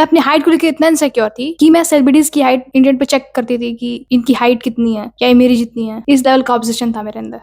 मैं अपनी हाइट को लेके इतना इनसिक्योर थी कि मैं सेलिब्रिटीज की हाइट इंटरनेट पे चेक करती थी कि इनकी हाइट कितनी है, क्या ये मेरी जितनी है। इस लेवल का ऑब्सेशन था मेरे अंदर।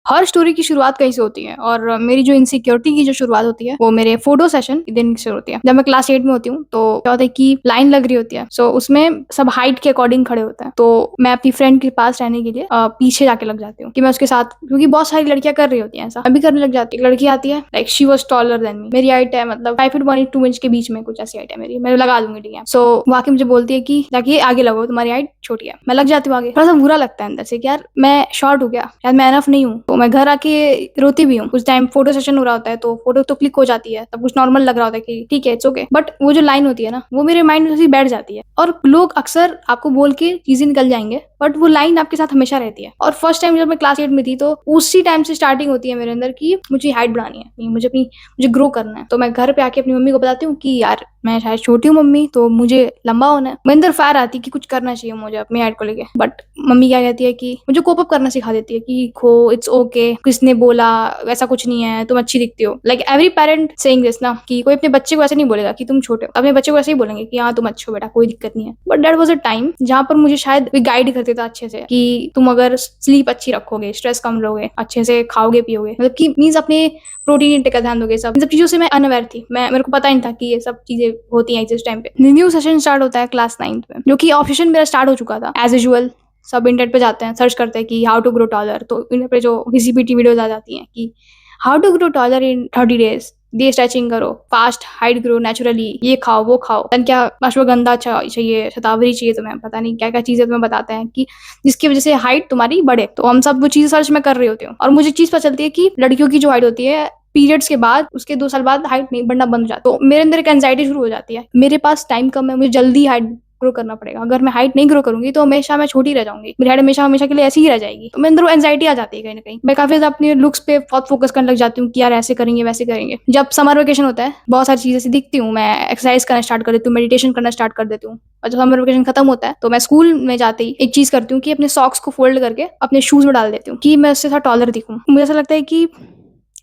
हर स्टोरी की शुरुआत कहीं से होती है और मेरी जो इनसिक्योरिटी की जो शुरुआत होती है वो मेरे फोटो सेशन के दिन से होती है। जब मैं क्लास 8 में होती हूँ तो क्या होता है कि लाइन लग रही होती है, सो उसमें सब हाइट के अकॉर्डिंग खड़े होते हैं। तो मैं अपनी फ्रेंड के पास रहने के लिए पीछे जाके लग जाती हूँ कि मैं उसके साथ, क्योंकि बहुत सारी लड़कियां कर रही होती हैं ऐसा, मैं भी करने लग जाती हूँ। एक लड़की आती है, like she was taller than me, मेरी हाइट है मतलब 5 फीट 1 इंच 2 इंच के बीच में कुछ ऐसी हाइट है मेरी, मैं लगा दूंगी, ठीक है। सो वो आके मुझे बोलती है कि जाके आगे लगो, तुम्हारी हाइट छोटी है। मैं लग जाती हूँ आगे। थोड़ा सा बुरा लगता है अंदर से कि यार मैं शॉर्ट हूँ क्या, शायद मैं एनफ नहीं हूँ। तो मैं घर आके रोती भी हूँ। कुछ टाइम फोटो सेशन हो रहा होता है तो फोटो तो क्लिक हो जाती है, तब कुछ नॉर्मल लग रहा होता है कि ठीक है इट्स ओके, बट वो जो लाइन होती है ना वो मेरे माइंड में बैठ जाती है। और लोग अक्सर आपको बोल के चीजें निकल जाएंगे, बट वो लाइन आपके साथ हमेशा रहती है। और फर्स्ट टाइम जब मैं क्लास 8 में थी तो उसी टाइम से स्टार्टिंग होती है मेरे अंदर कि मुझे हाइट बढ़ानी है, मुझे ग्रो करना है। तो मैं घर पे आके अपनी मम्मी को बताती हूँ कि यार मैं शायद छोटी हूँ मम्मी, तो मुझे लंबा होना है। मेरे अंदर फायर आती है कि कुछ करना चाहिए मुझे अपनी हाइट को लेके। बट मम्मी क्या कहती है कि मुझे कोप अप करना सिखा देती है कि खो इट्स ओके, किसने बोला, वैसा कुछ नहीं है, तुम अच्छी दिखती हो। Like every parent saying this ना, कि कोई अपने बच्चे को ऐसे नहीं बोलेगा कि तुम छोटे हो, अपने बच्चे को ऐसे ही बोलेंगे कि हाँ तुम अच्छे हो बेटा, कोई दिक्कत नहीं है। But that was a time जहाँ पर मुझे शायद गाइड करते थे अच्छे से कि तुम अगर स्लीप अच्छी रखोगे, स्ट्रेस कम लोगे, अच्छे से खाओगे पियोगे, मतलब कि मीन्स अपने प्रोटीन इंटेक का ध्यान दोगे, सब इन सब चीजों से मैं अनअवेयर थी। मेरे को पता नहीं था कि ये सब चीजें होती हैं इस टाइम पे। न्यू सेशन स्टार्ट होता है क्लास 9 में, जो कि ऑप्शन मेरा स्टार्ट हो चुका था। एज यूजुअल सब इंटरनेट पे जाते हैं, सर्च करते हैं कि हाउ टू ग्रो टॉलर, तो इंटरनेट पे जो सीपीटी वीडियोज आ जाती हैं कि how to grow taller in 30 days, day stretching करो, फास्ट हाइट ग्रो नेचुरली, ये खाओ वो खाओ, देन क्या अश्वगंधा चाहिए, शतावरी चाहिए, तुम्हें पता नहीं क्या क्या चीजें तुम्हें बताते हैं कि जिसकी वजह से हाइट तुम्हारी बढ़े। तो हम सब वो चीज सर्च में कर रही होती हूँ और मुझे चीज पता चलती है कि लड़कियों की जो हाइट होती है पीरियड्स के बाद उसके 2 साल बाद हाइट नहीं बढ़ना बंद हो जाती है। तो मेरे अंदर एक एंजाइटी शुरू हो जाती है, मेरे पास टाइम कम है, मुझे जल्दी हाइट ग्रो करना पड़ेगा। अगर मैं हाइट नहीं ग्रो करूंगी तो हमेशा मैं छोटी रह जाऊंगी, मेरी हाइट हमेशा हमेशा के लिए ऐसी ही रह जाएगी। तो मेरे अंदर एंजाइटी आ जाती है कहीं ना कहीं। मैं काफी ज्यादा अपने लुक्स पे बहुत फोकस करने लग जाती हूँ कि यार ऐसे करेंगे वैसे करेंगे। जब समर वेकेशन होता है बहुत सारी चीजें ऐसी दिखती हूँ, मैं एक्सरसाइज करना स्टार्ट कर देती हूँ, मेडिटेशन करना स्टार्ट कर देती हूँ। और जब समर वेकेशन खत्म होता है तो मैं स्कूल में जाते ही एक चीज करती हूँ कि अपने सॉक्स को फोल्ड करके अपने शूज में डाल देती हूँ कि मैं उससे थोड़ा टॉलर दिखूँ। मुझे ऐसा लगता है कि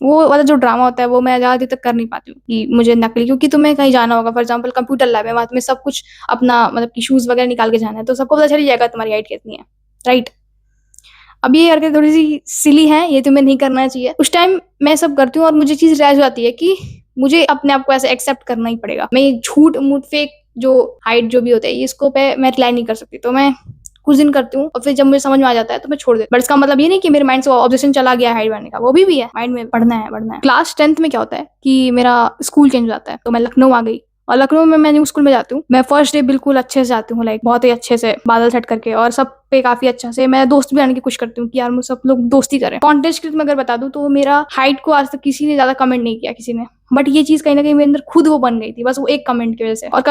वो वाला जो ड्रामा होता है वो मैं ज्यादा देर तक कर नहीं पाती हूँ कि मुझे नकली, क्योंकि तुम्हें कहीं जाना होगा, फॉर एग्जाम्पल कंप्यूटर लैब है, वहां तुम्हें सब कुछ अपना मतलब कि शूज वगैरह निकाल के जाना है, तो सबको पता चल जाएगा तुम्हारी हाइट कितनी है, राइट। अब ये हरकत थोड़ी सी सिली है, ये तुम्हें नहीं करना चाहिए। उस टाइम मैं सब करती हूँ और मुझे चीज रियलाइज हो जाती है कि मुझे अपने आप को ऐसे एक्सेप्ट करना ही पड़ेगा। मैं ये झूठ मूठ फेक जो हाइट जो भी होता है इसको पे मैं रिलाई नहीं कर सकती। तो मैं कुछ दिन करती हूँ और फिर जब मुझे समझ में आ जाता है तो मैं छोड़ देती हूँ। बट इसका मतलब ये नहीं कि मेरे माइंड से ऑब्जेक्शन चला गया हाइट बढ़ने का, वो भी है माइंड में, बढ़ना है बढ़ना है। क्लास 10th में क्या होता है कि मेरा स्कूल चेंज हो जाता है, तो मैं लखनऊ आ गई। और लखनऊ में मैं न्यू स्कूल में जाती हूँ। मैं फर्स्ट डे बिल्कुल अच्छे से जाती हूँ, लाइक बहुत ही अच्छे से बादल सेट करके, और सब पे काफी अच्छा से मैं दोस्त भी आने की कोशिश करती हूँ कि यार मुझे सब लोग दोस्ती करें। कॉन्टेस्ट के लिए मैं अगर बता दूं तो मेरा हाइट को आज तक किसी ने ज्यादा कमेंट नहीं किया, किसी ने। बट ये चीज कहीं ना कहीं मेरे अंदर खुद वो बन गई थी, बस वो एक कमेंट की वजह से। और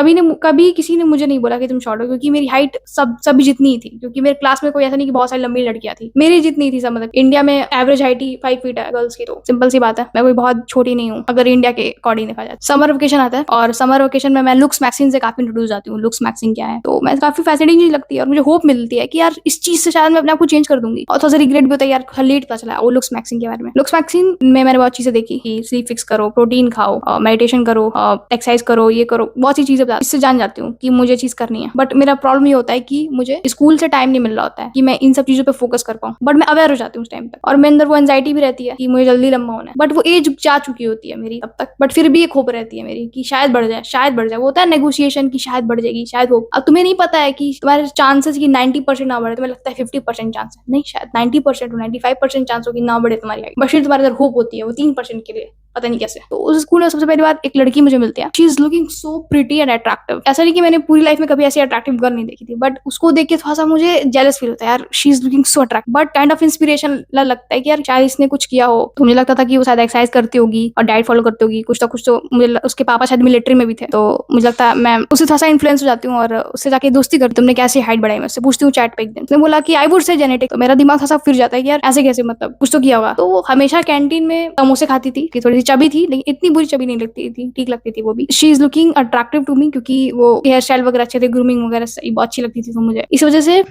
कभी किसी ने मुझे नहीं बोला कि तुम शॉर्ट हो, क्योंकि मेरी हाइट सभी जितनी ही थी। क्योंकि मेरे क्लास में कोई ऐसा नहीं कि बहुत सारी लंबी लड़कियां थी, मेरी जितनी थी सब। मतलब इंडिया में एवरेज हाइट ही 5 फीट है गर्ल्स की, तो सिंपल सी बात है मैं कोई बहुत छोटी नहीं हूँ अगर इंडिया के अकॉर्डिंग देखा जाए। समर वेकेशन आता है और समर वेकेशन में मैं लुक्स मैगजीन से काफी इंट्रोड्यूस जाती हूँ। लुक्स मैगजीन क्या है, तो मैं काफी फैसिनेटिंग चीज लगती है और मुझे होप मिलती है कि यार इस चीज से शायद मैं अपने आप को चेंज कर दूंगी। और थोड़ा सा रिग्रेट भी होता है यार, लेट पता चला वो लुक्स मैगजीन के बारे में। लुक्स मैगजीन में मैंने बहुत चीजें देखी कि स्लीप फिक्स करो, प्रोटीन खाओ, मेडिटेशन करो, एक्सरसाइज करो, ये करो, बहुत सी चीजें इससे जान जाती हूँ कि मुझे चीज करनी है। बट मेरा प्रॉब्लम ये होता है कि मुझे स्कूल से टाइम नहीं मिल रहा होता है कि मैं इन सब चीजों पे फोकस कर पाऊँ। बट मैं अवेयर हो जाती हूँ उस टाइम पे, और मेरे अंदर वो एंजाइटी भी रहती है कि मुझे जल्दी लंबा होना है। बट वो एज जा चुकी होती है मेरी तब तक। बट फिर भी एक होप रहती है मेरी कि शायद बढ़ जाए, शायद बढ़ जाए। वो होता है नेगोशिएशन की शायद बढ़ जाएगी, शायद हो। अब तुम्हें नहीं पता है कि तुम्हारे चांसेस की 90% ना बढ़े, तुम्हें लगता है 50% चांस है, नहीं शायद 90% हो, 95% चांस हो कि ना बढ़े तुम्हारी हाइट। बट फिर तुम्हारे अंदर होप होती है वो 3% के लिए, पता नहीं कैसे। तो उस स्कूल में सबसे पहली बार एक लड़की मुझे मिलती है। She is looking so pretty and attractive. ऐसा नहीं कि मैंने पूरी लाइफ में कभी ऐसी अट्रैक्टिव गर्ल नहीं देखी थी, बट उसको देख के थोड़ा सा मुझे जेलस फील होता है यार, she is looking so attractive. But kind of inspiration लगता है कि यार शायद इसने कुछ किया हो। तो मुझे लगता था कि वो शायद एक्सरसाइज करती होगी और डाइट फॉलो करती होगी कुछ तो मुझे उसके पापा शायद मिलिट्री में भी थे, तो मुझे लगता है मैं उससे थोड़ा सा इन्फ्लुएंस हो जाती हूँ और उससे जाके दोस्ती करती हूँ। तुमने कैसे हाइट बढ़ाई, मैं उससे पूछती हूँ चैट पे एक दिन। उसने बोला कि आई वुड से जेनेटिक। तो मेरा दिमाग थोड़ा सा फिर जाता है कि यार ऐसे कैसे, मतलब कुछ तो किया होगा। तो वो हमेशा कैंटीन में समोसे खाती थी कि थोड़ी मेरी चबी थी, लेकिन इतनी बुरी चबी नहीं लगती थी, ठीक लगती थी वो भी। She is looking attractive to me, क्योंकि वो हेयर स्टाइल वगैरह अच्छे थे, ग्रूमिंग वगैरह सही बहुत अच्छी लगती थी तो मुझे। इस वजह से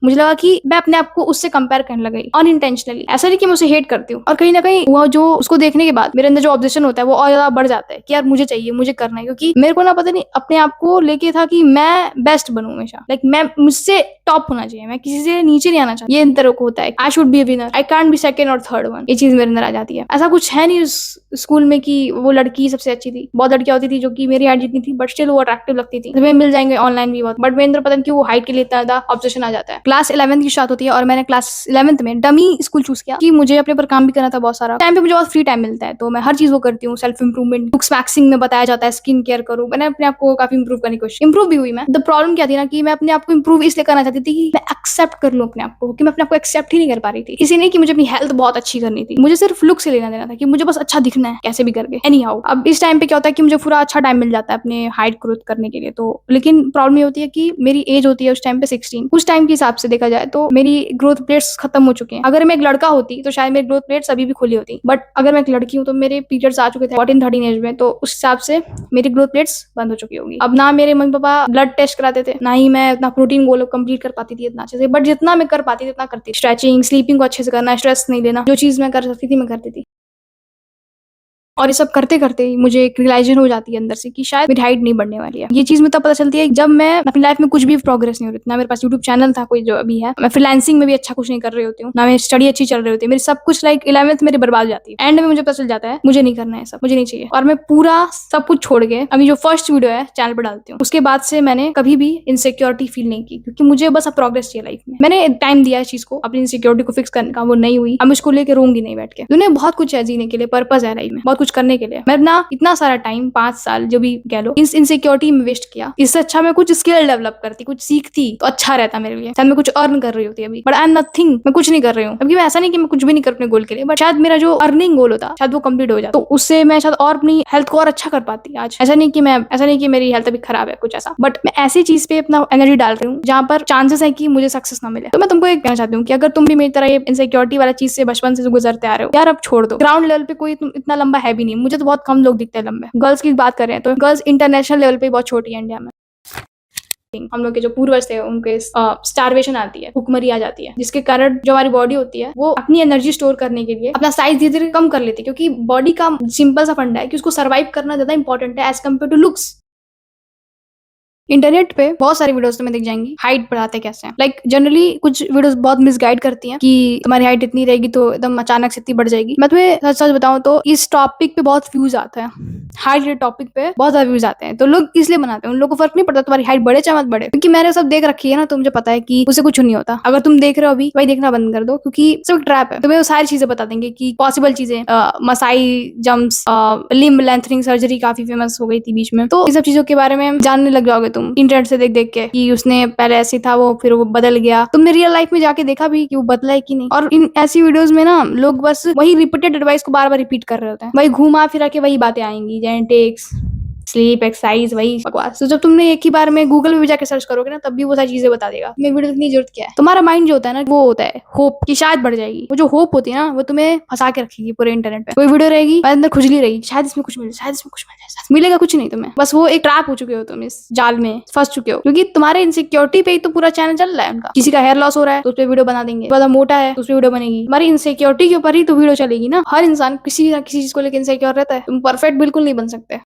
मुझे लगा कि मैं अपने आप को उससे कंपेयर करने लगी अनइंटेंशनली। ऐसा नहीं कि मैं उसे हेट करती हूँ, और कहीं ना कहीं वो जो उसको देखने के बाद मेरे अंदर जो ऑब्जेक्शन होता है वो और ज्यादा बढ़ जाता है कि यार मुझे चाहिए, मुझे करना है, क्योंकि मेरे को ना पता नहीं अपने आप को लेके था कि मैं बेस्ट बनूं हमेशा, लाइक मैं मुझसे टॉप होना चाहिए, मैं किसी से नीचे नहीं आना चाहती। ये अंदर को होता है, I should be a winner, I can't be second और थर्ड वन। ये चीज मेरे अंदर आ जाती है। ऐसा कुछ है नहीं उस स्कूल में कि वो लड़की सबसे अच्छी थी। बहुत लड़कियां होती थी जो कि मेरी हाइट जितनी थी, बट स्टिल वो अट्रैक्टिव लगती थी। तुम्हें मिल जाएंगे ऑनलाइन भी बहुत, बट मेरे अंदर पता नहीं क्यों वो हाइट के लिए इतना ज्यादा ऑब्सेशन आ जाता है। क्लास 11th की स्टार्ट होती है और मैंने क्लास 11th में डमी स्कूल चूज किया कि मुझे अपने पर काम भी करना था बहुत सारा टाइम पे। मुझे बहुत फ्री टाइम मिलता है तो मैं हर चीज वो करती हूँ। सेल्फ इंप्रूवमेंट, बुक्स मैक्सिंग में बताया जाता है स्किन केयर करो। मैंने अपने आप को काफी इंप्रूव करने की कोशिश, इंप्रूव भी हुई मैं। द प्रॉब्लम क्या थी ना कि मैं अपने आप को इंप्रूव इसलिए करना चाहती थी कि मैं एक्सेप्ट कर लूं अपने आप को, कि मैं अपने आप को एक्सेप्ट ही नहीं कर पा रही थी। इसी नहीं कि मुझे अपनी हेल्थ बहुत अच्छी करनी थी, मुझे सिर्फ लुक से लेना देना था कि मुझे बस अच्छा दिखना है कैसे भी करके, एनी हाउ। अब इस टाइम पे क्या होता है कि मुझे पूरा अच्छा टाइम मिल जाता है अपने हाइट ग्रोथ करने के लिए। तो लेकिन प्रॉब्लम ये होती है कि मेरी एज होती है उस टाइम पे 16। उस टाइम के हिसाब से देखा जाए तो मेरी ग्रोथ प्लेट्स खत्म हो चुके हैं। अगर मैं एक लड़का होती तो शायद मेरी ग्रोथ प्लेट्स अभी भी खुली होती, बट अगर मैं एक लड़की हूँ तो मेरे पीरियड्स आ चुके थे 14-13 एज में, तो उस हिसाब से मेरी ग्रोथ प्लेट्स बंद हो चुकी होगी। अब ना मेरे मम्मी पापा ब्लड टेस्ट कराते थे, ना ही मैं इतना प्रोटीन गोल कंप्लीट कर पाती थी इतना अच्छे से, बट जितना मैं कर पाती थी उतना करती। स्ट्रेचिंग, स्लीपिंग को अच्छे से करना, स्ट्रेस नहीं लेना, जो चीज मैं कर सकती थी मैं करती थी। और ये सब करते करते ही मुझे एक रियलाइजेशन हो जाती है अंदर से कि शायद मेरी हाइट नहीं बढ़ने वाली है। ये चीज मुझे तब पता चलती है जब मैं अपनी लाइफ में कुछ भी प्रोग्रेस नहीं हो रही। ना मेरे पास यूट्यूब चैनल था कोई जो अभी है, मैं फ्रीलांसिंग में भी अच्छा कुछ नहीं कर रही होती हूँ, ना मेरी स्टडी अच्छी चल रही होती है, मेरी सब कुछ लाइक 11th मेरी बर्बाद हो जाती है। एंड में मुझे पता चल जाता है मुझे नहीं करना है सब, मुझे नहीं चाहिए, और मैं पूरा सब कुछ छोड़ के अभी जो फर्स्ट वीडियो है चैनल पर डालती हूँ। उसके बाद से मैंने कभी भी इनसिक्योरिटी फील नहीं की, क्योंकि मुझे बस अब प्रोग्रेस चाहिए लाइफ में। मैंने टाइम दिया इस चीज को, अपनी इनसिक्योरिटी को फिक्स करने का, वो नहीं हुई। अब उसको लेकर रोंगी नहीं बैठ के। दुनिया बहुत कुछ है जीने के लिए, पर्पस है लाइफ में, बहुत कुछ करने के लिए। मैं ना इतना सारा टाइम 5 साल जो भी कह लो इस इनसिक्योरिटी में वेस्ट किया। इससे अच्छा मैं कुछ स्किल डेवलप करती, कुछ सीखती तो अच्छा रहता मेरे लिए। शायद मैं कुछ अर्न कर रही होती अभी, बट आई एम नथिंग, मैं कुछ नहीं कर रही हूँ। क्योंकि मैं ऐसा नहीं कि मैं कुछ भी नहीं कर अपने गोल के लिए, बट शायद मेरा जो अर्निंग गोल होता शायद वो कंप्लीट हो जाता, तो उससे मैं शायद और अपनी हेल्थ को और अच्छा कर पाती। आज ऐसा नहीं कि मेरी हेल्थ अभी खराब है कुछ ऐसा, बट मैं ऐसी चीज पे अपना एनर्जी डाल रही हूँ जहाँ पर चांसेस है कि मुझे सक्सेस ना मिले। तो मैं तुमको एक कहना चाहती हूँ कि अगर तुम भी मेरी तरह ये इनसिक्योरिटी वाला चीज से बचपन से गुजरते आ रहे हो, यार अब छोड़ दो। ग्राउंड लेवल पे कोई तुम इतना लंबा है भी नहीं, मुझे तो बहुत कम लोग दिखते हैं लंबे। गर्ल्स की बात करें तो गर्ल्स इंटरनेशनल लेवल पे बहुत छोटी है इंडिया में। हम लोग के जो पूर्वज थे उनके स्टारवेशन आती है, भूखमरी आ जाती है, जिसके कारण जो हमारी बॉडी होती है वो अपनी एनर्जी स्टोर करने के लिए अपना साइज धीरे धीरे कम कर लेती है, क्योंकि बॉडी का सिंपल सा फंडा है कि उसको सर्वाइव करना ज्यादा इंपॉर्टेंट है as compare to looks. Internet पे बहुत सारी वीडियोस तुम्हें दिख जाएंगी हाइट बढ़ाते कैसे हैं। लाइक जनरली कुछ वीडियोस बहुत मिसगाइड करती हैं कि तुम्हारी हाइट इतनी रहेगी तो एकदम अचानक से इतनी बढ़ जाएगी। मैं तुम्हें सच सच बताऊं तो इस टॉपिक पे बहुत व्यूज आता है, हाइट रिलेटेड टॉपिक पे बहुत ज्यादा व्यूज आते हैं, तो लोग इसलिए बनाते हैं। उन लोगों को फर्क नहीं पड़ता तुम्हारी हाइट बढ़े चाहे मत बढ़े, क्योंकि मैंने सब देख रखी है ना, तो मुझे पता है कि उससे कुछ नहीं होता। अगर तुम देख रहे हो अभी, भाई देखना बंद कर दो, क्योंकि सब ट्रैप है। तुम्हें वो सारी चीजें बता देंगे कि पॉसिबल चीजें, Masai jumps, limb lengthening surgery काफी फेमस हो गई थी बीच में, तो इन सब चीजों के बारे में जानने लग जाओगे तुम इंटरनेट से देख देख के कि उसने पहले ऐसे था वो फिर वो बदल गया। तुमने रियल लाइफ में जाके देखा भी कि वो बदला है कि नहीं। और इन ऐसी वीडियोस में ना लोग बस वही रिपीटेड एडवाइस को बार बार रिपीट कर रहे होते हैं, वही घुमा फिरा के वही बातें आएंगी, जेनेटिक्स, स्लीप, एक्सरसाइज, वही बकवास। तो जब तुमने एक ही बार में गूगल में भी जाके सर्च करोगे ना, तब भी वो सारी चीजें बता देगा। तुम्हें वीडियो देखने की जरूरत क्या है। तुम्हारा माइंड जो होता है ना वो होता है होप की शायद बढ़ जाएगी। वो जो होप होती है ना वो तुम्हें फंसा के रखेगी पूरे इंटरनेट पे। कोई वीडियो रहेगी अंदर खुजली रहेगी, शायद इसमें कुछ मिले, शायद इसमें कुछ मिले, शायद मिलेगा कुछ नहीं तुम्हें। बस वो एक ट्रैप हो चुके हो, तुम इस जाल में फंस चुके हो, क्योंकि तुम्हारे इनसिक्योरिटी पे ही तो पूरा चैनल चल रहा है उनका। किसी का हेयर लॉस हो रहा है तो उस पर वीडियो बना देंगे, ज्यादा मोटा है तो उस पर वीडियो बनेगी। हमारी इनसिक्योरिटी के ऊपर ही तो वीडियो चलेगी ना। हर इंसान किसी ना किसी चीज को लेकर इनसिक्योर रहता है। तुम परफेक्ट बिल्कुल नहीं बन सकते।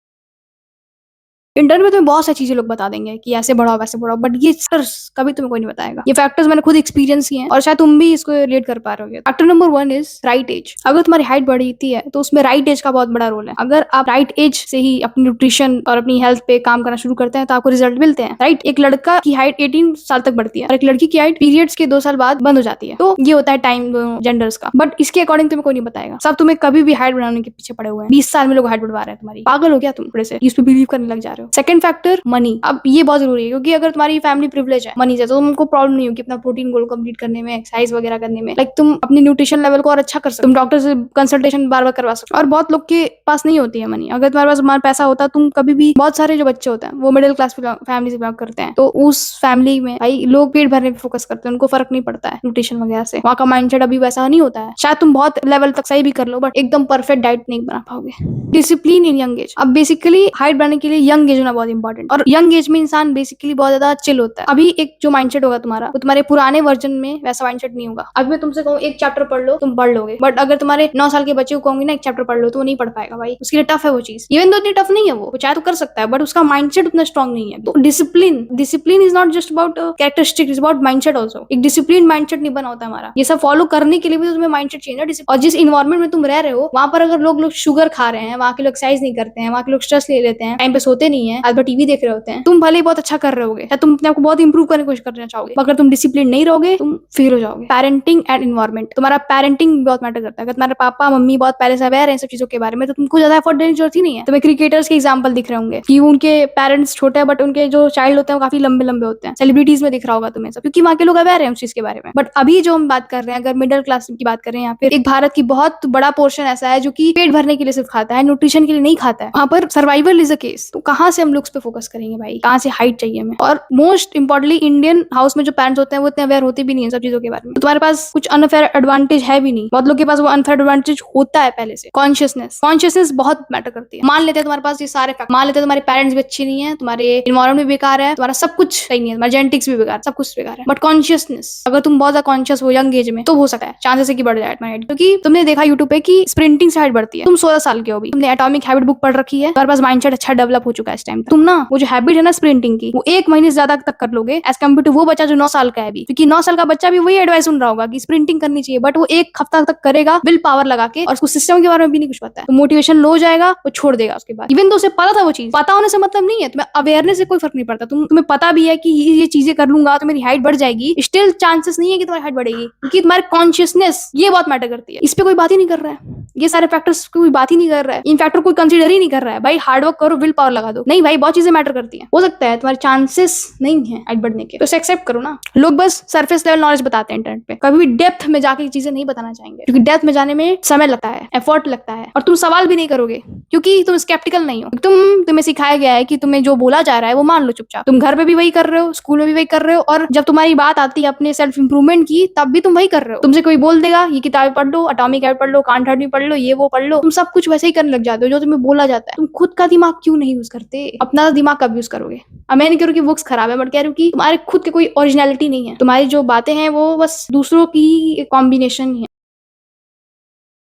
इंटरनेट में तुम्हें बहुत सारी चीजें लोग बता देंगे कि ऐसे बढ़ाओ वैसे बढ़ाओ, बट ये फैक्टर्स कभी तुम्हें कोई नहीं बताएगा। ये फैक्टर्स मैंने खुद एक्सपीरियंस किए हैं और शायद तुम भी इसको रिलेट कर पा रहे हो। Factor number 1 is right age. अगर तुम्हारी हाइट बढ़ती है तो उसमें राइट एज का बहुत बड़ा रोल है। अगर आप राइट एज से ही अपनी न्यूट्रिशन और अपनी हेल्थ पे काम करना शुरू करते हैं तो आपको रिजल्ट मिलते हैं। राइट, एक लड़का की हाइट 18 साल तक बढ़ती है और एक लड़की की हाइट पीरियड्स के 2 साल बाद बंद हो जाती है। तो ये होता है टाइम जेंडर्स का, बट इसके अकॉर्डिंग तुम्हें कोई नहीं बताएगा। सब तुम्हें कभी भी हाइट बढ़ाने के पीछे पड़े हुए हैं। 20 साल में लोग हाइट बढ़वा रहे हैं। तुम्हारी पागल हो गया तुम थोड़े से, इस पे बिलीव करने लग जा रहे हो। हो। Second factor money. अब ये बहुत जरूरी है क्योंकि अगर तुम्हारी फैमिली प्रिविलेज है, मनी से, तो तुमको प्रॉब्लम नहीं होगी अपना प्रोटीन गोल कंप्लीट करने में, एक्सरसाइज वगैरह करने में। लाइक तुम अपनी न्यूट्रिशन लेवल को और अच्छा कर सकते हो, तुम डॉक्टर से कंसल्टेशन बार बार करवा सकते हो। और बहुत लोग के पास नहीं होती है मनी। अगर तुम्हारे पास पैसा होता, तुम कभी भी, बहुत सारे जो बच्चे होते हैं वो मिडिल क्लास फैमिली से बिलोंग करते हैं, तो उस फैमिली में भाई लोग पेट भरने पे फोकस करते हैं, उनको फर्क नहीं पड़ता है न्यूट्रिशन वगैरह से। वहाँ का माइंडसेट अभी वैसा नहीं होता है। शायद तुम बहुत लेवल तक सही भी कर लो बट एकदम परफेक्ट डाइट नहीं बना पाओगे। Discipline in young age. अब बेसिकली हाइट बढ़ाने के लिए यंग एज होना बहुत इंपॉर्टेंट, और यंग एज में इंसान बेसिकली बहुत ज्यादा चिल होता है। अभी एक जो माइंडसेट होगा तुम्हारा, वो तुम्हारे पुराने वर्जन में वैसा माइंडसेट नहीं होगा। अभी मैं तुमसे कहूँ एक चैप्टर पढ़ लो, तुम पढ़ लोगे, बट अगर तुम्हारे 9 साल के बच्चे को कहूंगी ना एक चैप्टर पढ़ लो, तो वो नहीं पढ़ पाएगा भाई। उसके लिए टफ है वो चीज। इवन तो इतनी टफ नहीं है, वो चाहे तो कर सकता है, बट उसका माइंडसेट उतना स्ट्रॉन्ग नहीं है। तो discipline is not just about characteristic, is about mindset also. एक डिसिप्लिन माइंडसेट नहीं बना होता हमारा। ये सब फॉलो करने के लिए भी तो तुम्हें माइंडसेट चाहिए ना। और जिस इन्वायरमेंट में तुम रह रहे हो, वहां पर अगर लोग शुगर खा रहे हैं, वहां के लोग एक्सरसाइज नहीं करते हैं, वहां के लोग स्ट्रेस ले लेते हैं, टाइम पे सोते नहीं है, आज भर टीवी देख रहे होते हैं, तुम भले ही बहुत अच्छा कर रहे होगे, तुम अपने आपको बहुत इंप्रूव करने की कोशिश करना चाहोगे, अगर तुम डिसिप्लिन नहीं रहोगे तुम फेल हो जाओगे। Parenting and environment. तुम्हारा पेरेंटिंग बहुत मैटर करता है। अगर तुम्हारे पापा मम्मी बहुत पहले से अवेयर है सब चीजों के बारे में, तो तुमको ज्यादा एफर्ट देने की जरूरत ही नहीं है। तुम्हें क्रिकेटर्स के एग्जांपल दिख रहे होंगे कि उनके पेरेंट्स छोटे हैं बट उनके जो चाइल्ड होते हैं वो काफी लंबे लंबे होते हैं। सेलिब्रिटीज में दिख रहा होगा तुम्हें सब, क्योंकि वहाँ के लोग अवेयर है उस चीज के बारे में। बट अभी जो हम बात कर रहे हैं, अगर मिडिल क्लास की बात कर रहे हैं, यहाँ पे एक भारत की बहुत बड़ा पोर्शन ऐसा है जो कि पेट भरने के लिए सिर्फ खाता है, न्यूट्रिशन के लिए नहीं खाता है। वहाँ पर सर्वाइवल इज अ केस। तो कहाँ से हम लुक्स पे फोकस करेंगे भाई, कहाँ से हाइट चाहिए हमें। और मोस्ट इंपॉर्टेंटली इंडियन हाउस में जो पेरेंट्स होते हैं वो इतने अवेयर होते भी नहीं है सब चीजों के बारे में। तो तुम्हारे पास कुछ अनफेयर एडवांटेज है भी नहीं। बहुत लोग के पास वो अनफेयर एडवांटेज होता है पहले से। कॉन्शियसनेस बहुत मैटर करती है। मान लेते हैं तुम्हारे पास ये सारे फैक्ट, मान लेते हैं तुम्हारे पेरेंट्स भी अच्छे नहीं है, तुम्हारे इन्वायरमेंट भी बेकार है, तुम्हारा सब कुछ सही नहीं है, तुम्हारा जेनेटिक्स भी बेकार, सब कुछ बेकार है, बट कॉन्शियसनेस, अगर तुम बहुत ज्यादा कॉन्शियस हो यंग एज में, तो हो सकता है चांसेस है कि बढ़ जाए तुम्हारी हाइट। क्योंकि तुमने देखा यूट्यूब पे कि स्प्रिंटिंग से हाइट बढ़ती है। तुम 16 साल के हो भी, तुमने एटॉमिक हैबिट बुक पढ़ रखी है, तुम्हारे पास माइंडसेट अच्छा डेवलप हो चुका है इस टाइम। तुम ना वो जो हैबिट है ना स्प्रिंटिंग की, वो 1 महीने से ज्यादा तक कर लोगे एज कम्पेयर टू वो बच्चा जो 9 साल का है अभी। क्योंकि 9 साल का बच्चा भी वही एडवाइस सुन रहा होगा कि स्प्रिंटिंग करनी चाहिए, बट वो 1 हफ्ता तक करेगा विल पावर लगा के, और उसको सिस्टम के बारे में भी नहीं कुछ पता है, तो मोटिवेशन लो हो जाएगा, वो छोड़ देगा उसके बाद। इवन तो उसे पता था वो चीज, पता होने से मतलब नहीं है, तुम्हें अवेयरनेस से कोई फर्क नहीं पड़ता। तुम्हें पता भी है कि ये चीजें कर लूंगा तो मेरी हाइट बढ़ जाएगी, स्टिल चांसेस नहीं है कि तुम्हारी हाइट बढ़ेगी, क्योंकि तुम्हारी कॉन्शियसनेस ये बहुत मैटर करती है। इस पे कोई बात ही नहीं कर रहा है, ये सारे फैक्टर्स कोई बात ही नहीं कर रहा है, इन फैक्टर कोई कंसीडर ही नहीं कर रहा है। भाई हार्डवर्क करो, विल पावर लगा दो। नहीं भाई, बहुत चीजें मैटर करती हैं। हो सकता है तुम्हारे चांसेस नहीं है हाइट बढ़ने के, तो उसे एक्सेप्ट करो ना। लोग बस सरफेस लेवल नॉलेज बताते हैं इंटरनेट पे, कभी भी डेप्थ में जाके चीजें नहीं बताना चाहेंगे, क्योंकि डेप्थ में जाने में समय लगता है, एफर्ट लगता है, और तुम सवाल भी नहीं करोगे क्योंकि तुम स्केप्टिकल नहीं हो। तुम्हें सिखाया गया है कि तुम्हें जो बोला जा रहा है वो मान लो चुपचाप। तुम घर पे भी वही कर रहे हो, स्कूल में भी वही कर रहे हो, और जब तुम्हारी बात आती है अपने सेल्फ इंप्रूवमेंट की, तब भी तुम वही कर रहे हो। तुमसे कोई बोल देगा ये किताबें पढ़ लो, एटॉमिक हैबिट पढ़ लो, कांट हर्ट पढ़ लो, ये वो पढ़ लो, तुम सब कुछ वैसे ही करने लग जाते हो जो तुम्हें बोला जाता है। तुम खुद का दिमाग क्यों नहीं यूज करते? अपना दिमाग कब यूज करोगे? अब मैं नहीं कह रही कि बुक्स खराब है, बट कह रही हूँ कि तुम्हारे खुद के कोई ओरिजिनलिटी नहीं है। तुम्हारी जो बातें हैं वो बस दूसरों की कॉम्बिनेशन ही है।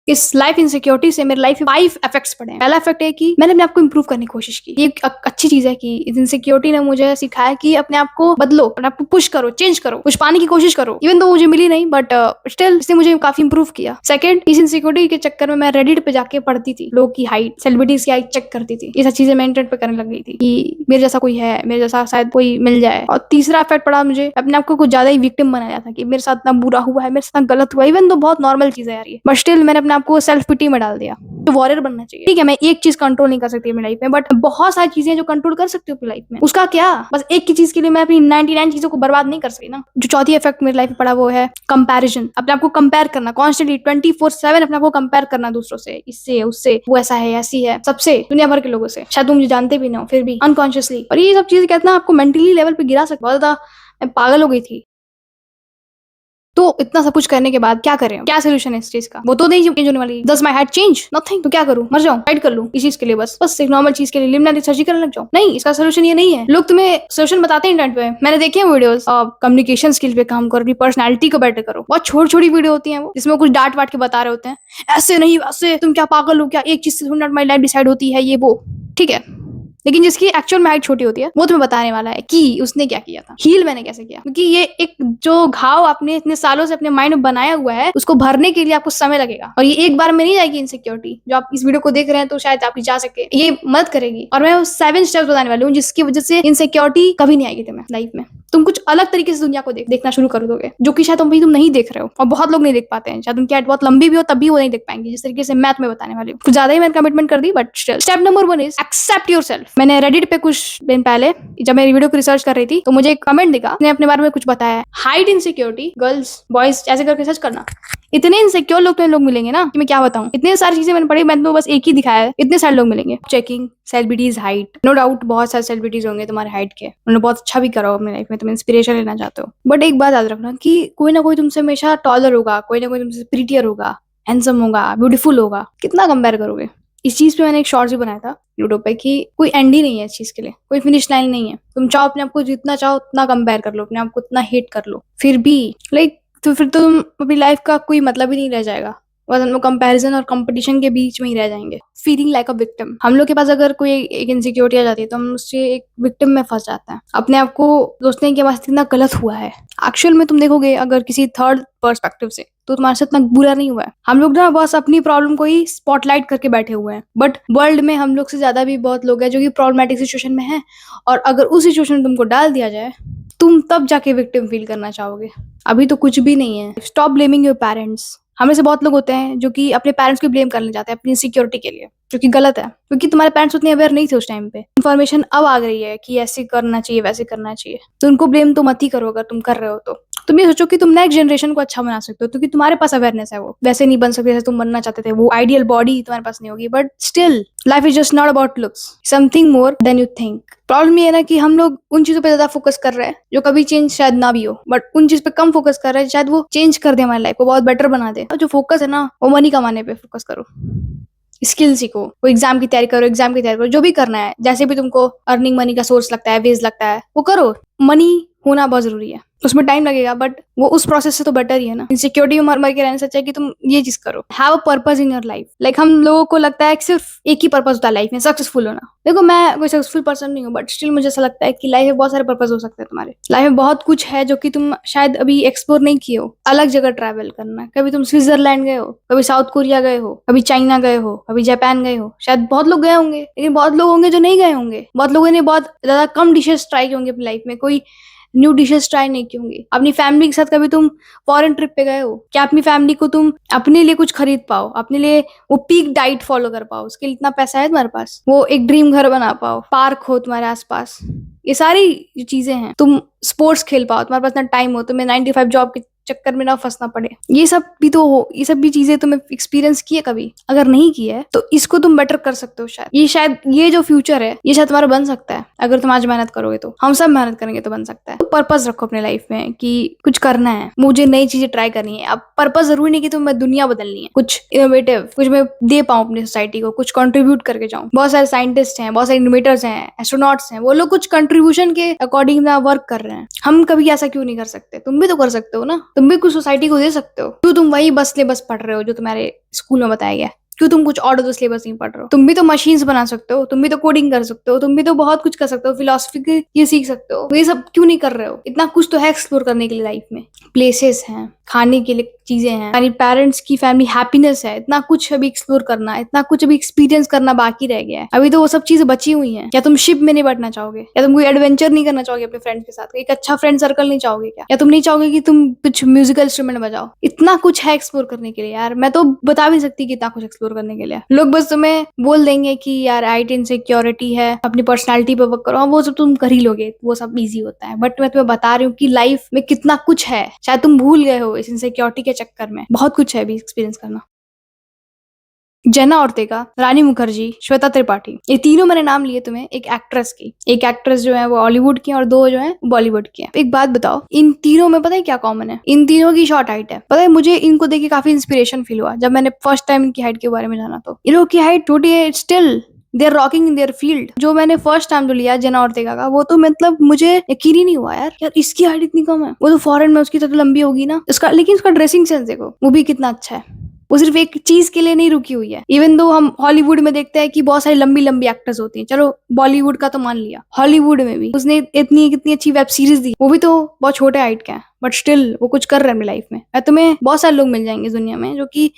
इस लाइफ इनसिक्योरिटी से मेरे लाइफ में 5 इफेक्ट्स पड़े हैं। पहला इफेक्ट है कि मैंने अपने आप को इंप्रूव करने की कोशिश की। ये एक अच्छी चीज है कि इस इनसिक्योरिटी ने मुझे सिखाया कि अपने आप को बदलो, अपने आप को पुश करो, चेंज करो, कुछ पाने की कोशिश करो। इवन तो मुझे मिली नहीं, बट स्टिल इसने मुझे काफी इंप्रूव किया। सेकंड, इस इनसिक्योरिटी के चक्कर में मैं रेडिट पे जाके पढ़ती थी, लोग की हाइट, सेलिब्रिटीज की हाइट चेक करती थी। ये सब चीजें मैं इंटरनेट पे करने लग गई थी कि मेरे जैसा कोई है, मेरे जैसा शायद कोई मिल जाए। और तीसरा इफेक्ट पड़ा मुझे, अपने आप को कुछ ज्यादा ही विक्टिम बनाया था कि मेरे साथ इतना बुरा हुआ है, मेरे साथ गलत हुआ। इवन तो बहुत नॉर्मल चीज है यार ये, बट स्टिल मैंने अपने आप को सेल्फ पिटी डाल दिया। तो वॉरियर बनना चाहिए। ठीक है, मैं एक चीज कंट्रोल नहीं कर सकती अपनी लाइफ में, बट बहुत सारी चीजें जो कंट्रोल कर सकती हूँ अपनी लाइफ में। उसका क्या, बस एक की चीज के लिए मैं अपनी 99 चीजों को बर्बाद नहीं कर सकती ना। जो चौथी इफेक्ट मेरी लाइफ में पड़ा वो है कंपैरिजन। अपने आपको कंपेयर करना, कॉन्स्टेंटली 24/7 अपने आपको कंपेयर करना दूसरों से, इससे उससे, वो ऐसा है, ऐसी है, सबसे, दुनिया भर के लोगों से। शायद तुम मुझे जानते भी ना हो, फिर भी अनकॉन्शियसली। और ये सब चीजें कहते हैं आपको मेंटली लेवल पे गिरा सकता। बहुत ज्यादा मैं पागल हो गई थी। तो इतना सब कुछ करने के बाद क्या करें? क्या सोल्यूशन है इस चीज का? वो तो नहीं चेंज होने वाली। Does my height change? Nothing. तो क्या करूं? मर जाऊं? फाइट कर लूं इस चीज के लिए? बस एक नॉर्मल चीज के लिए लिम्नाटिक सर्जरी करने लग जाऊं? नहीं, इसका सोल्यूशन ये नहीं है। लोग तुम्हें सोल्यूशन बताते हैं इंटरनेट पे, मैंने देखे हैं वीडियोस। कम्युनिकेशन स्किल पे काम करो, अपनी पर्सनैलिटी को बेटर करो। बहुत छोटी छोटी वीडियो होती है वो, जिसमें कुछ डांट वाट के बता रहे होते हैं, ऐसे नहीं वैसे, तुम क्या पागल हो क्या, एक चीज से तुम्हारी लाइफ डिसाइड होती है, ये वो। ठीक है, लेकिन जिसकी एक्चुअल में हाइट छोटी होती है वो तुम्हें बताने वाला है कि उसने क्या किया था, हील मैंने कैसे किया। क्योंकि ये एक जो घाव आपने इतने सालों से अपने माइंड में बनाया हुआ है, उसको भरने के लिए आपको समय लगेगा। और ये एक बार में नहीं जाएगी इनसिक्योरिटी। जो आप इस वीडियो को देख रहे हैं तो शायद आपकी जा सके, ये मदद करेगी। और मैं 7 स्टेप्स बताने वाली हूँ जिसकी वजह से इनसिक्योरिटी कभी नहीं आएगी तुम्हें लाइफ में। तुम कुछ अलग तरीके से दुनिया को देखना शुरू कर दोगे, जो कि शायद तुम नहीं देख रहे हो, और बहुत लोग नहीं देख पाते हैं। शायद उनकी हाइट बहुत लंबी भी हो तब भी वो नहीं देख पाएंगे, जिस तरीके से मैं तुम्हें बताने वाली हूँ। कुछ ज्यादा ही मैंने कमिटमेंट कर दी, but still step number 1 is accept yourself. मैंने रेडिट पे कुछ दिन पहले जब मेरी वीडियो को रिसर्च कर रही थी तो मुझे एक कमेंट दिखा, उसने अपने बारे में कुछ बताया, हाइट इनसिक्योरिटी, गर्ल्स बॉयज ऐसे करके सर्च करना, इतने इनसिक्योर लोग मिलेंगे ना कि मैं क्या बताऊं। इतने सारी चीजें मैंने पढ़ी, मैंने तो बस एक ही दिखाया है, इतने सारे लोग मिलेंगे। Checking celebrities height, no doubt बहुत सारे सेलिब्रिटीज होंगे तुम्हारे हाइट के, उन्होंने बहुत अच्छा भी करा हो अपनी लाइफ में, तुम इंस्पिरेशन लेना चाहते हो। बट एक बात याद रखना कि कोई ना कोई तुमसे हमेशा टॉलर होगा, कोई ना कोई तुमसे प्रीटियर होगा, हैंडसम होगा, ब्यूटीफुल होगा। कितना कंपेयर करोगे? इस चीज पे मैंने एक शॉर्ट भी बनाया था यूट्यूब पे कि कोई एंड ही नहीं है इस चीज के लिए, कोई फिनिश लाइन नहीं है। तुम चाहो अपने आप को जितना चाहो उतना कंपेयर कर लो, अपने आप को उतना हेट कर लो, फिर भी तो फिर तो तुम अपनी लाइफ का कोई मतलब ही नहीं रह जाएगा, बस हम लोग कंपैरिजन और कंपटीशन के बीच में ही रह जाएंगे। फीलिंग लाइक अ विक्टिम, हम लोग के पास अगर कोई एक इनसिक्योरिटी आ जाती है तो हम उससे एक विक्टिम में फंस जाते हैं, अपने आप को सोचते हैं कि हमारे साथ इतना गलत हुआ है। एक्चुअल में तुम देखोगे अगर किसी थर्ड पर्सपेक्टिव से, तो तुम्हारे साथ इतना बुरा नहीं हुआ है। हम लोग ना बस अपनी प्रॉब्लम को ही स्पॉटलाइट करके बैठे हुए हैं, बट वर्ल्ड में हम लोग से ज्यादा भी बहुत लोग हैं जो कि प्रॉब्लमेटिक सिचुएशन में है, और अगर उस सिचुएशन में तुमको डाल दिया जाए, तुम तब जाके विक्टिम फील करना चाहोगे। अभी तो कुछ भी नहीं है। Stop blaming your parents. हमें से बहुत लोग होते हैं जो कि अपने पेरेंट्स को ब्लेम करने जाते हैं अपनी सिक्योरिटी के लिए, जो कि गलत है, क्योंकि तुम्हारे पेरेंट्स उतने अवेयर नहीं थे उस टाइम पे। इन्फॉर्मेशन अब आ गई है कि ऐसे करना चाहिए, वैसे करना चाहिए, तो उनको ब्लेम तो मत ही करो अगर तुम कर रहे हो तो। तुम ये सोचो कि तुम नेक्स्ट जनरेशन को अच्छा बना सकते हो, क्योंकि तुम्हारे पास अवेयरनेस है। वो वैसे नहीं बन सकते जैसे तुम बनना चाहते थे, वो आइडियल बॉडी तुम्हारे पास नहीं होगी, but still life is just not about looks, something more than you think. Problem ये है ना कि हम लोग उन चीजों पे ज्यादा फोकस कर रहे हैं जो कभी चेंज शायद ना भी हो, बट उन चीज पे कम फोकस कर रहे हैं शायद वो चेंज कर दे, हमारी लाइफ को बहुत बेटर बना दे। और जो फोकस है ना, वो मनी कमाने पे फोकस करो, स्किल सीखो, वो एग्जाम की तैयारी करो, एग्जाम की तैयारी करो, जो भी करना है, जैसे भी तुमको अर्निंग मनी का सोर्स लगता है, वेज लगता है, वो करो। मनी होना बहुत जरूरी है, उसमें टाइम लगेगा, बट वो उस प्रोसेस से तो बेटर ही है ना। इनसिक्योरिटी में मर मर के रहने से अच्छा है कि तुम ये चीज करो, have a purpose in your life. Like हम लोगों को लगता है कि सिर्फ एक ही पर्पस होता है लाइफ में, सक्सेसफुल होना। देखो मैं कोई सक्सेसफुल पर्सन नहीं हूँ, बट स्टिल मुझे ऐसा लगता है कि लाइफ में बहुत सारे पर्पस हो सकते हैं। तुम्हारे लाइफ में बहुत कुछ है जो कि तुम शायद अभी एक्सप्लोर नहीं किए हो। अलग जगह ट्रैवल करना, कभी तुम स्विट्जरलैंड गए हो, कभी साउथ कोरिया गए हो, कभी चाइना गए हो, कभी जापान गए हो। शायद बहुत लोग गए होंगे, लेकिन बहुत लोग होंगे जो नहीं गए होंगे। बहुत लोगों ने बहुत ज्यादा कम डिशेस ट्राई की होंगी अपनी लाइफ में, कोई न्यू डिशेस ट्राई नहीं की होंगी। अपनी फैमिली के साथ कभी तुम फॉरेन ट्रिप पे गए हो क्या? अपनी फैमिली को तुम अपने लिए कुछ खरीद पाओ, अपने लिए वो पीक डाइट फॉलो कर पाओ, उसके लिए इतना पैसा है तुम्हारे पास, वो एक ड्रीम घर बना पाओ, पार्क हो तुम्हारे आसपास, ये सारी जो चीजें हैं, तुम स्पोर्ट्स खेल पाओ, तुम्हारे पास इतना टाइम हो, तुम्हें 9 to 5 जॉब के चक्कर में ना फंसना पड़े। ये सब भी तो हो, ये सब भी चीजें तुमने एक्सपीरियंस की है कभी? अगर नहीं की है तो इसको तुम बेटर कर सकते हो। शायद ये जो फ्यूचर है ये शायद तुम्हारा बन सकता है अगर तुम आज मेहनत करोगे तो। हम सब मेहनत करेंगे तो बन सकता है। तो पर्पस रखो अपने लाइफ में कि कुछ करना है, मुझे नई चीजें ट्राई करनी है। अब पर्पस जरूरी नहीं कि तुम्हें दुनिया बदलनी है, कुछ इनोवेटिव, कुछ मैं दे पाऊं अपनी सोसाइटी को, कुछ कंट्रीब्यूट करके जाऊं। बहुत सारे साइंटिस्ट हैं, बहुत सारे इनोवेटर्स हैं, एस्ट्रोनॉट्स हैं, वो लोग कुछ कंट्रीब्यूशन के अकॉर्डिंग ना वर्क कर रहे हैं। हम कभी ऐसा क्यों नहीं कर सकते? तुम भी तो कर सकते हो ना, तुम भी कुछ सोसाइटी को दे सकते हो। क्यों तुम वही बस सिलेबस पढ़ रहे हो जो तुम्हारे स्कूल में बताया गया? क्यों तुम कुछ और सिलेबस नहीं पढ़ रहे हो? तुम भी तो मशीन्स बना सकते हो, तुम भी तो कोडिंग कर सकते हो, तुम भी तो बहुत कुछ कर सकते हो, फिलोसफी ये सीख सकते हो। ये सब क्यों नहीं कर रहे हो? इतना कुछ तो है एक्सप्लोर करने के लिए लाइफ में। प्लेसेस हैं, खाने के लिए चीजें हैं, हमारी पेरेंट्स की फैमिली हैप्पीनेस है, इतना कुछ अभी एक्सप्लोर करना है, इतना कुछ अभी एक्सपीरियंस करना बाकी रह गया है। अभी तो वो सब चीजें बची हुई हैं। या तुम शिप में नहीं बैठना चाहोगे? या तुम कोई एडवेंचर नहीं करना चाहोगे अपने फ्रेंड्स के साथ? एक अच्छा फ्रेंड सर्कल नहीं चाहोगे क्या? या तुम नहीं चाहोगे कि तुम कुछ म्यूजिकल इंस्ट्रूमेंट बजाओ? इतना कुछ है एक्सप्लोर करने के लिए यार, मैं तो बता भी नहीं सकती कि इतना कुछ एक्सप्लोर करने के लिए। लोग बस तुम्हें बोल देंगे कि यार आइट इनसिक्योरिटी है, अपनी पर्सनैलिटी पे वर्क करो, वो सब तुम कर ही लोगे, वो सब इजी होता है। बट मैं तुम्हें बता रही हूँ कि लाइफ में कितना कुछ है, शायद तुम भूल गए हो इस इनसिक्योरिटी के चक्कर में। बहुत कुछ है अभी एक्सपीरियंस करना। जेना ऑर्तेगा, रानी मुखर्जी, श्वेता त्रिपाठी, ये तीनों मैंने नाम लिए तुम्हें एक एक्ट्रेस की। एक एक्ट्रेस जो है वो हॉलीवुड की और दो जो है बॉलीवुड की है। एक बात बताओ, इन तीनों में पता है क्या कॉमन है? इन तीनों की शॉर्ट हाइट है। पता है मुझे इनको देख के काफी इंस्पिरेशन फील हुआ जब मैंने फर्स्ट टाइम इनकी हाइट के बारे में जाना। तो इन लोगों की हाइट छोटी है, still they are rocking in their field. जो मैंने फर्स्ट टाइम जो लिया जेना ऑर्तेगा का, वो तो मतलब मुझे यकीन ही नहीं हुआ यार इसकी हाइट इतनी कम है। वो तो फॉरेन में उसकी तो लंबी होगी ना उसका, लेकिन उसका ड्रेसिंग सेंस देखो, वो भी कितना अच्छा है। वो सिर्फ एक चीज के लिए नहीं रुकी हुई है। इवन दो हम हॉलीवुड में देखते हैं कि बहुत सारी लंबी लंबी एक्टर्स होती हैं, चलो बॉलीवुड का तो मान लिया, हॉलीवुड में भी उसने इतनी कितनी अच्छी वेब सीरीज दी, वो भी तो बहुत छोटे हाइट का है, बट स्टिल वो कुछ कर रहे हैं अपनी लाइफ में। तुम्हें बहुत सारे लोग मिल जाएंगे दुनिया में जो कि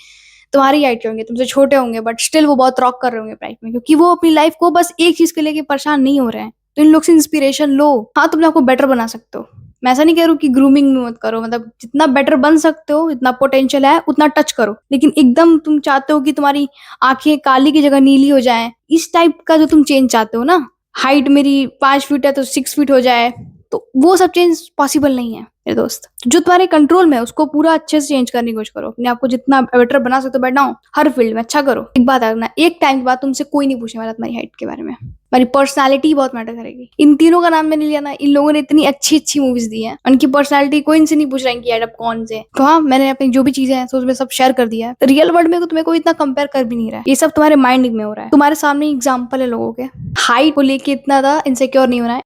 तुम्हारी हाइट के होंगे, तुमसे छोटे होंगे, बट स्टिल वो बहुत रॉक कर रहे होंगे लाइफ में, क्योंकि वो अपनी लाइफ को बस एक चीज के लेके परेशान नहीं हो रहे हैं। तो इन लोग से इंस्पिरेशन लो। हाँ, तुम अपने आपको बेटर बना सकते हो। मैं ऐसा नहीं कह रही हूँ कि ग्रूमिंग में मत करो, मतलब जितना बेटर बन सकते हो, जितना पोटेंशियल है उतना टच करो। लेकिन एकदम तुम चाहते हो कि तुम्हारी आंखें काली की जगह नीली हो जाएं, इस टाइप का जो तुम चेंज चाहते हो ना, हाइट मेरी 5 फीट है तो 6 फीट हो जाए, तो वो सब चेंज पॉसिबल नहीं है मेरे दोस्त। तो जो तुम्हारे कंट्रोल में है उसको पूरा अच्छे से चेंज करने की कोशिश करो। अपने आप को जितना बेटर बना सकते हो बनाओ, हर फील्ड में अच्छा करो। एक बात रखना, एक टाइम के बाद तुमसे कोई नहीं पूछने वाला तुम्हारी हाइट के बारे में। हमारी पर्सनालिटी बहुत मैटर करेगी। इन तीनों का नाम मैंने लिया ना, इन लोगों ने इतनी अच्छी अच्छी मूवीज दी हैं, उनकी पर्सनालिटी कोई इनसे नहीं पूछ रहा है कि यार अब कौन से। तो हाँ, मैंने अपनी जो भी चीजें हैं तो उसमें सब शेयर कर दिया है। रियल वर्ल्ड में तुम्हें कोई इतना कंपेयर कर भी नहीं रहा है, ये सब तुम्हारे माइंड में हो रहा है। तुम्हारे सामने एग्जाम्पल है लोगों के। हाइट को लेके इतना ज्यादा इनसिक्योर नहीं होना है।